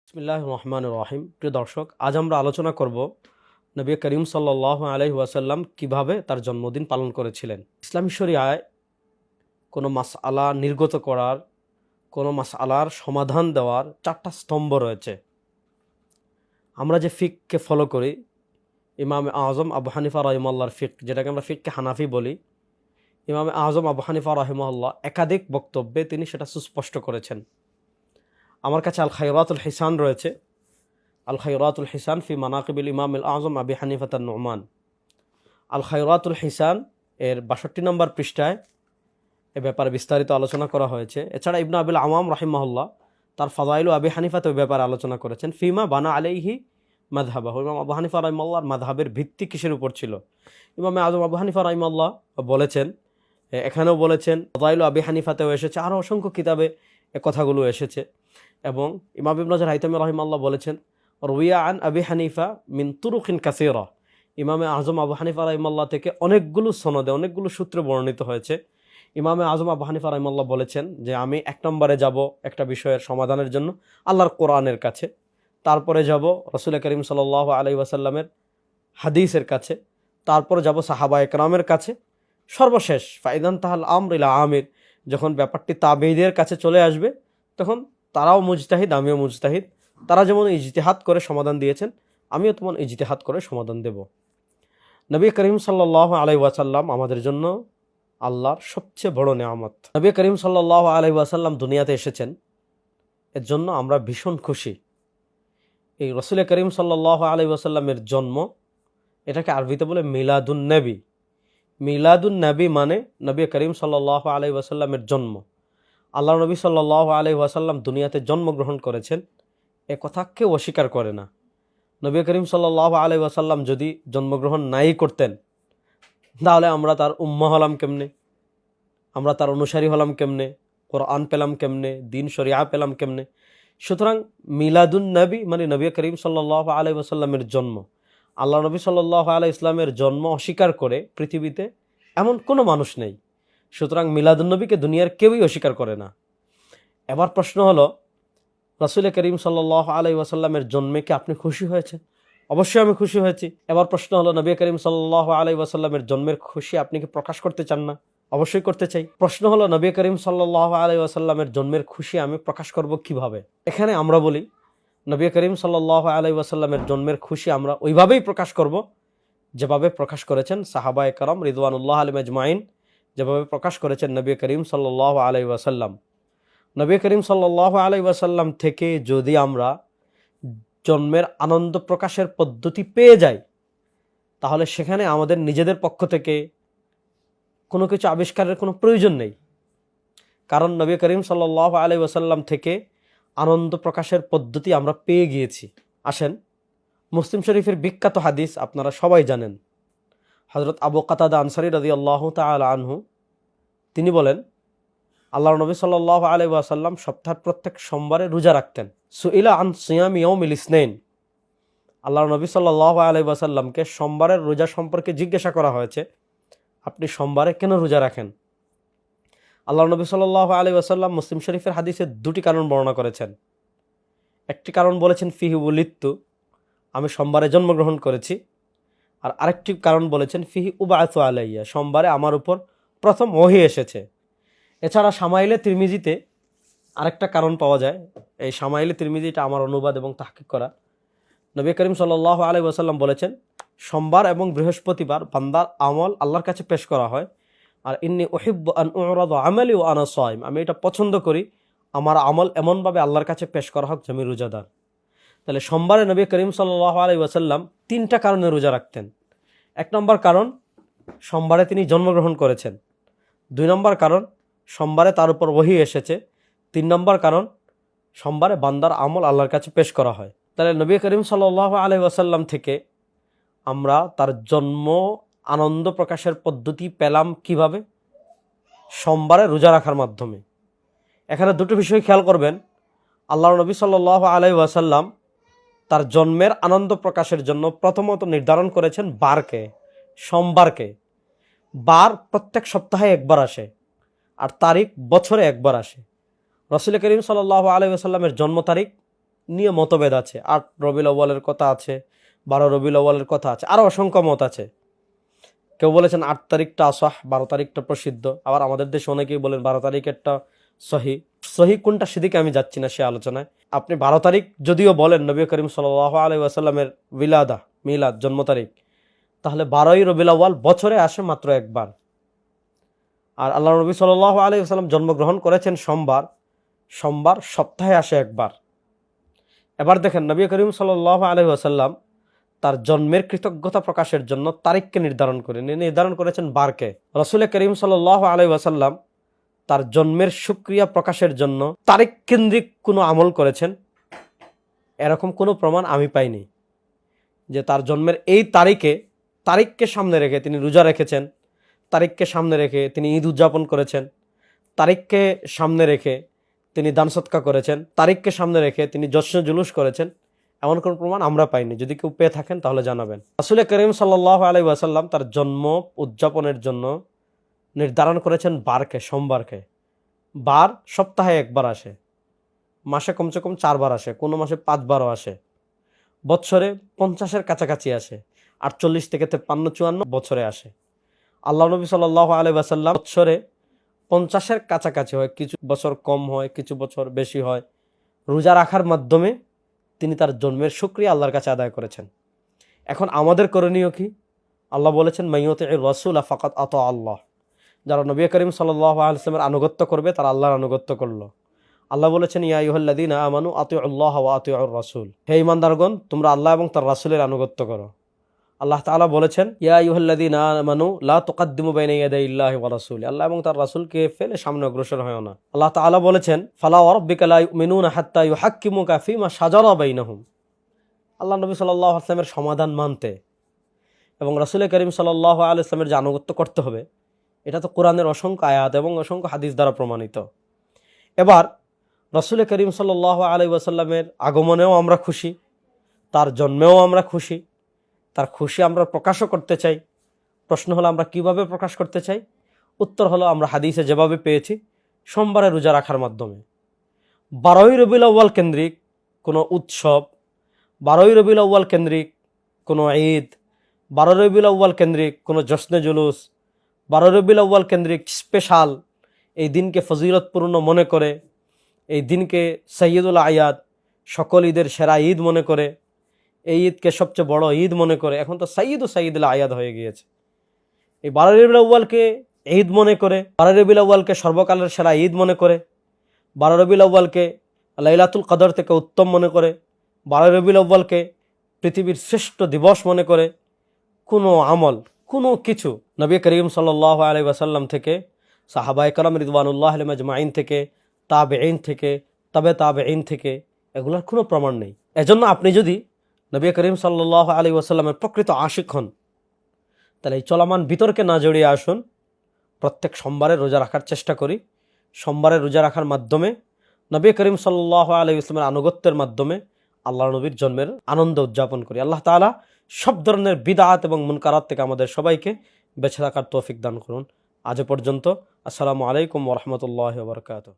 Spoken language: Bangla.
বিসমিল্লাহির রহমানির রহিম। প্রিয় দর্শক, আজ আমরা আলোচনা করব নবী করিম সাল্লাল্লাহু আলাইহি ওয়াসাল্লাম কিভাবে তার জন্মদিন পালন করেছিলেন। ইসলামী শরিয়ায় কোনো মাসআলা নির্গত করার, কোনো মাসআলার সমাধান দেওয়ার চারটা স্তম্ভ রয়েছে। আমরা যে ফিককে ফলো করি, ইমামে আজম আবু হানিফা রাহিমাহুল্লাহর ফিক, যেটাকে আমরা ফিককে হানাফি বলি, ইমামে আজম আবু হানিফা রাহিমাহুল্লাহ একাধিক বক্তব্যে তিনি সেটা সুস্পষ্ট করেছেন। আমার কাছে আল খায়রাতুল হিসান রয়েছে, আল খায়রাতুল হিসান ফি মানাকিবিল ইমাম আল আজম আবি হানিফাত নুমান। আল খায়রাতুল হিসান এর 62 নম্বর পৃষ্ঠায় এ ব্যাপারে বিস্তারিত আলোচনা করা হয়েছে। এছাড়া ইবনে আবিল আওয়াম রাহিমাহুল্লাহ তার ফাদাইলু আবি হানিফাত ওই ব্যাপারে আলোচনা করেছেন। ফিমা বানা আলাইহি মাযহাবাহু, ইমাম আবু হানিফা রাহিমাহুল্লাহর মাযহাবের ভিত্তি কিসের উপর ছিল। ইমাম আজম আবু হানিফা রাহিমাহুল্লাহ বলেছেন, এখানেও বলেছেন, ফাদাইলু আবি হানিফাতেও এসেছে, আরও অসংখ্য কিতাবে এ কথাগুলো এসেছে। এবং ইমাম ইবনে হাজার হাইতামি রাহিমাহুল্লাহ বলেছেন, রুইয়া আন আবি হানিফা মিন তুরুকিন কাসীরা, ইমামে আজম আবু হানিফা রাহিমাহুল্লাহ থেকে অনেকগুলো সনদে, অনেকগুলো সূত্রে বর্ণিত হয়েছে। ইমামে আজম আবু হানিফা রাহিমাহুল্লাহ বলেছেন যে আমি এক নম্বরে যাব একটা বিষয়ের সমাধানের জন্য আল্লাহর কোরআনের কাছে, তারপরে যাব রাসূল করিম সাল্লাল্লাহু আলাইহি ওয়াসাল্লামের হাদিসের কাছে, তারপরে যাব সাহাবা একরামের কাছে, সর্বশেষ ফাইদান তাহাল আমর ইলা আমির, যখন ব্যাপারটি তাবেঈদের কাছে চলে আসবে তখন তারাও মুজতাহিদ, আমিও মুজতাহিদ, তারা যেমন ইজতিহাদ করে সমাধান দিয়েছেন আমিও তেমন ইজতিহাদ করে সমাধান দেব। নবী করিম সাল্লাল্লাহু আলাইহি ওয়াসাল্লাম আমাদের জন্য আল্লাহর সবচেয়ে বড় নেয়ামত। নবী করিম সাল্লাল্লাহু আলাইহি ওয়াসাল্লাম দুনিয়াতে এসেছেন, এর জন্য আমরা ভীষণ খুশি। এই রাসূল করিম সাল্লাল্লাহু আলাইহি ওয়াসাল্লামের জন্ম, এটাকে আরবিতে বলে মিলাদুন নবী। মিলাদুন নবী মানে নবী করিম সাল্লাল্লাহু আলাইহি ওয়াসাল্লামের জন্ম। আল্লাহ নবী সাল্লাল্লাহু আলাইহি ওয়াসাল্লাম দুনিয়াতে জন্মগ্রহণ করেছেন, এ কথা কেউ অস্বীকার করে না। নবী করিম সাল্লাল্লাহু আলাইহি ওয়াসাল্লাম যদি জন্মগ্রহণ নাই করতেন, তাহলে আমরা তার উম্মাহ হলাম কেমনে, আমরা তার অনুসারী হলাম কেমনে, কোরআন পেলাম কেমনে, দিন শরিয়া পেলাম কেমনে। সুতরাং মিলাদুন নবী মানে নবী করিম সাল্লাল্লাহু আলাইহি ওয়াসাল্লামের জন্ম। আল্লাহ নবী সাল্লাল্লাহু আলাইহি ইসলামের জন্ম অস্বীকার করে পৃথিবীতে এমন কোনো মানুষ নেই। সুতরাং মিলাদুন নবীকে দুনিয়ার কেউই অস্বীকার করে না। এবার প্রশ্ন হলো, রাসূল করিম সাল্লাল্লাহু আলাইহি ওয়াসাল্লামের জন্মে কি আপনি খুশি হয়েছেন? অবশ্যই আমি খুশি হয়েছি। এবার প্রশ্ন হলো, নবী করিম সাল্লাল্লাহু আলাইহি ওয়াসাল্লামের জন্মের খুশি আপনি কি প্রকাশ করতে চান না? অবশ্যই করতে চাই। প্রশ্ন হলো, নবী করিম সাল্লাল্লাহু আলাইহি ওয়াসাল্লামের জন্মের খুশি আমি প্রকাশ করব কিভাবে? এখানে আমরা বলি, নবী করিম সাল্লাল্লাহু আলাইহি ওয়াসাল্লামের জন্মের খুশি আমরা ওইভাবেই প্রকাশ করব যেভাবে প্রকাশ করেছেন সাহাবায়ে কেরাম রিদওয়ানুল্লাহ আলাইহিম আজমাইন, যেভাবে প্রকাশ করেছেন নবী করিম সাল্লাল্লাহু আলাইহি ওয়াসাল্লাম। নবী করিম সাল্লাল্লাহু আলাইহি ওয়াসাল্লাম থেকে যদি আমরা জন্মের আনন্দ প্রকাশের পদ্ধতি পেয়ে যাই, তাহলে সেখানে আমাদের নিজেদের পক্ষ থেকে কোনো কিছু আবিষ্কারের কোনো প্রয়োজন নেই। কারণ নবী করিম সাল্লাল্লাহু আলাইহি ওয়াসাল্লাম থেকে আনন্দ প্রকাশের পদ্ধতি আমরা পেয়ে গিয়েছি। আসেন, মুসলিম শরীফের বিখ্যাত হাদিস আপনারা সবাই জানেন। হযরত আবু কাতাদা আনসারী রাদিয়াল্লাহু তাআলা আনহু তিনি বলেন, আল্লাহর নবী সাল্লাল্লাহু আলাইহি ওয়াসাল্লাম সপ্তাহের প্রত্যেক সোমবারে রোজা রাখতেন। সুইলা আন সিয়ামি ইয়াউমিল ইসনাইন, আল্লাহর নবী সাল্লাল্লাহু আলাইহি ওয়াসাল্লামকে সোমবারের রোজা সম্পর্কে জিজ্ঞাসা করা হয়েছে, আপনি সোমবারে কেন রোজা রাখেন? আল্লাহর নবী সাল্লাল্লাহু আলাইহি ওয়াসাল্লাম মুসলিম শরীফের হাদিসে দুটি কারণ বর্ণনা করেছেন। একটি কারণ বলেছেন ফিহি উলিদতু, আমি সোমবারে জন্মগ্রহণ করেছি। আর আরেকটি কারণ বলেছেন ফিহি উবাআসু আলাইয়া, সোমবারে আমার উপর প্রথম ওহী এসেছে। এছাড়া শামাইলে তিরমিজিতে আরেকটা কারণ পাওয়া যায়। এই শামাইলে তিরমিজিটা আমার অনুবাদ এবং তাহকিক করা। নবী করিম সাল্লাল্লাহু আলাইহি ওয়াসাল্লাম বলেছেন, সোমবার এবং বৃহস্পতিবার বান্দার আমল আল্লাহর কাছে পেশ করা হয়। আর ইন্নী উহিব্বু আন উরাদা আমালি ওয়া আনা সাইম, আমি এটা পছন্দ করি আমার আমল এমনভাবে আল্লাহর কাছে পেশ করা হোক যে আমি রোজাদার। তাহলে সোমবারে নবী করিম সাল্লাল্লাহু আলাইহি ওয়াসাল্লাম তিনটা কারণে রোজা রাখতেন। এক নম্বর কারণ, সোমবারে তিনি জন্মগ্রহণ করেছেন। দুই নম্বর কারণ, সোমবারে তার উপর ওহী এসেছে। তিন নম্বর কারণ, সোমবারে বান্দার আমল আল্লাহর কাছে পেশ করা হয়। তাহলে নবী করিম সাল্লাল্লাহু আলাইহি ওয়াসাল্লাম থেকে আমরা তার জন্ম আনন্দ প্রকাশের পদ্ধতি পেলাম কিভাবে? সোমবারে রোজা রাখার মাধ্যমে। এখানে দুটো বিষয় খেয়াল করবেন। আল্লাহর নবী সাল্লাল্লাহু আলাইহি ওয়াসাল্লাম তার জন্মের আনন্দ প্রকাশের জন্য প্রথমত নির্ধারণ করেছেন বারকে, সোমবারকে। বার প্রত্যেক সপ্তাহে একবার আসে, আর তারিখ বছরে একবার আসে। রাসূল করিম সাল্লাল্লাহু আলাইহি ওয়াসাল্লামের জন্ম তারিখ নিয়ে মতভেদ আছে। 8 রবিউল আউয়ালের কথা আছে, 12 রবিউল আউয়ালের কথা আছে, আরও অসংখ্য মত আছে। কেউ বলেছেন 8 তারিখটা আসাহ, 12 তারিখটা প্রসিদ্ধ। আবার আমাদের দেশে অনেকেই বলেন 12 তারিখেরটা সহি। সহি কোনটা সেদিকে আমি যাচ্ছি না সে আলোচনায়। আপনি 12 তারিখ যদিও বলেন নবী করিম সাল্লাল্লাহু আলাইহি ওয়াসাল্লামের মিলাদ জন্ম তারিখ, তাহলে 12ই রবিউল আউয়াল বছরে আসে মাত্র একবার। আর আল্লাহ নবী সাল্লাল্লাহু আলাইহি ওয়াসাল্লাম জন্মগ্রহণ করেছেন সোমবার, সোমবার সপ্তাহে আসে একবার। এবার দেখেন নবী করিম সাল্লাল্লাহু আলাইহি ওয়াসাল্লাম তার জন্মের কৃতজ্ঞতা প্রকাশের জন্য তারিখকে নির্ধারণ করেছেন বারকে। রাসূল করিম সাল্লাল্লাহু আলাইহি ওয়াসাল্লাম তার জন্মের শুকরিয়া প্রকাশের জন্য তারিখ কেন্দ্রিক কোনো আমল করেছেন, এরকম কোনো প্রমাণ আমি পাইনি। যে তার জন্মের এই তারিখকে সামনে রেখে তিনি রোজা রেখেছেন, তারিখকে সামনে রেখে তিনি ঈদ উদযাপন করেছেন, তারিখকে সামনে রেখে তিনি দান সৎকা করেছেন, তারিখকে সামনে রেখে তিনি জশ্ন জুলুস করেছেন, এমন কোনো প্রমাণ আমরা পাইনি। যদি কেউ পেয়ে থাকেন তাহলে জানাবেন। রাসূল করিম সাল্লাল্লাহু আলাইহি ওয়াসাল্লাম তার জন্ম উদযাপনের জন্য নির্ধারণ করেছেন বারকে, সোমবারকে। বার সপ্তাহে একবার আসে, মাসে কমসে কম 4 বার আসে, কোনো মাসে 5 বারও আসে, বছরে 50-এর কাছাকাছি আসে, 48 থেকে 53-54 বছরে আসে। আল্লাহ নবী সাল্লাল্লাহু আলাইহি ওয়াসাল্লাম বছরে 50-এর কাছাকাছি হয়, কিছু বছর কম হয়, কিছু বছর বেশি হয়, রোজা রাখার মাধ্যমে তিনি তার জন্মের শুকরিয়া আল্লাহর কাছে আদায় করেছেন। এখন আমাদের করণীয় কি? আল্লাহ বলেছেন মাইয়ুতির রাসূল ফাকাত আতা আল্লাহ, যারা নবী করিম সাল্লাল্লাহু আলাইহি ওয়াসাল্লামের আনুগত্য করবে তারা আল্লাহর আনুগত্য করলো। আল্লাহ বলেছেন ইয়া আইয়ুহাল্লাযীনা আমানু আতিউল্লাহ ওয়া আতিউর রাসূল, হে ঈমানদারগণ তোমরা আল্লাহ এবং তার রাসূলের আনুগত্য করো। আল্লাহ তাআলা বলেছেন ইয়া আইয়ুহাল্লাযীনা আমানু লা তুকদ্দিমু বাইনা ইয়াদাইল্লাহি ওয়া রাসূলি, আল্লাহ এবং তার রাসূলকে ফেলে সামনে অগ্রসর হয়ো না। আল্লাহ তাআলা বলেছেন ফালা ওয়া রাব্বিকা লা ইউমিনুনা হাত্তা ইউহাক্কিমুকা ফীমা শাজারা বাইনাহুম, আল্লাহ নবী সাল্লাল্লাহু আলাইহি ওয়াসাল্লামের সমাধান মানতে এবং রাসূল করিম সাল্লাল্লাহু আলাইহি ওয়াসাল্লামের যে আনুগত্য করতে হবে, এটা তো কোরআনের অসংখ্য আয়াত এবং অসংখ্য হাদিস দ্বারা প্রমাণিত। এবার রাসূল করিম সাল্লাল্লাহু আলাইহি ওয়াসাল্লামের আগমনেও আমরা খুশি, তার জন্মেও আমরা খুশি, তার খুশি আমরা প্রকাশও করতে চাই। প্রশ্ন হলো আমরা কিভাবে প্রকাশ করতে চাই? উত্তর হলো আমরা হাদিসে যেভাবে পেয়েছি, সোমবারে রোজা রাখার মাধ্যমে। 12ই রবিউল আউয়াল কেন্দ্রিক কোনো উৎসব, 12ই রবিউল আউয়াল কেন্দ্রিক কোনো ঈদ, 12 রবিউল আউয়াল কেন্দ্রিক কোনো জশ্নে জুলুস, 12 রবিউল আউয়াল কেন্দ্রিক স্পেশাল এই দিনকে ফজিলতপূর্ণ মনে করে, এই দিনকে সৈয়দুল আয়াদ, সকল ঈদের সেরা ঈদ মনে করে, এই ঈদকে সবচেয়ে বড় ঈদ মনে করে, এখন তো সৈয়দুল আয়াদ হয়ে গিয়েছে। এই 12 রবিউল আউয়ালকে ঈদ মনে করে, 12 রবিউল আউয়ালকে সর্বকালের সেরা ঈদ মনে করে, 12 রবিউল আউয়ালকে লাইলাতুল কদর থেকে উত্তম মনে করে, 12 রবিউল আউয়ালকে পৃথিবীর শ্রেষ্ঠ দিবস মনে করে, কোনো আমল, কোনো কিছু নবী করিম সাল্লাল্লাহু আলাইহি ওয়াসাল্লাম থেকে, সাহাবায়ে কেরাম রিদওয়ানুল্লাহি আলাইহিম আজমাইন থেকে, তাবেঈন থেকে, তাবেঈন থেকে এগুলোর কোনো প্রমাণ নেই। এজন্য আপনি যদি নবী করিম সাল্লাল্লাহু আলাইহি ওয়াসাল্লামের প্রকৃত আশিক হন, তাহলে এই চলমান বিতর্কে না জড়িয়ে আসুন। প্রত্যেক সোমবারে রোজা রাখার চেষ্টা করি। সোমবারে রোজা রাখার মাধ্যমে নবী করিম সাল্লাল্লাহু আলাইহি ওয়াসাল্লামের আনুগত্যের মাধ্যমে আল্লাহ নবীর জন্মের আনন্দ উদযাপন করি। আল্লাহ তাআলা সব ধরনের বিদআত এবং মুনকারাত থেকে আমাদের সবাইকে বেঁচে থাকার তৌফিক দান করুন। আজ পর্যন্ত আসসালামু আলাইকুম ওয়া রাহমাতুল্লাহি ওয়া বারাকাতুহু।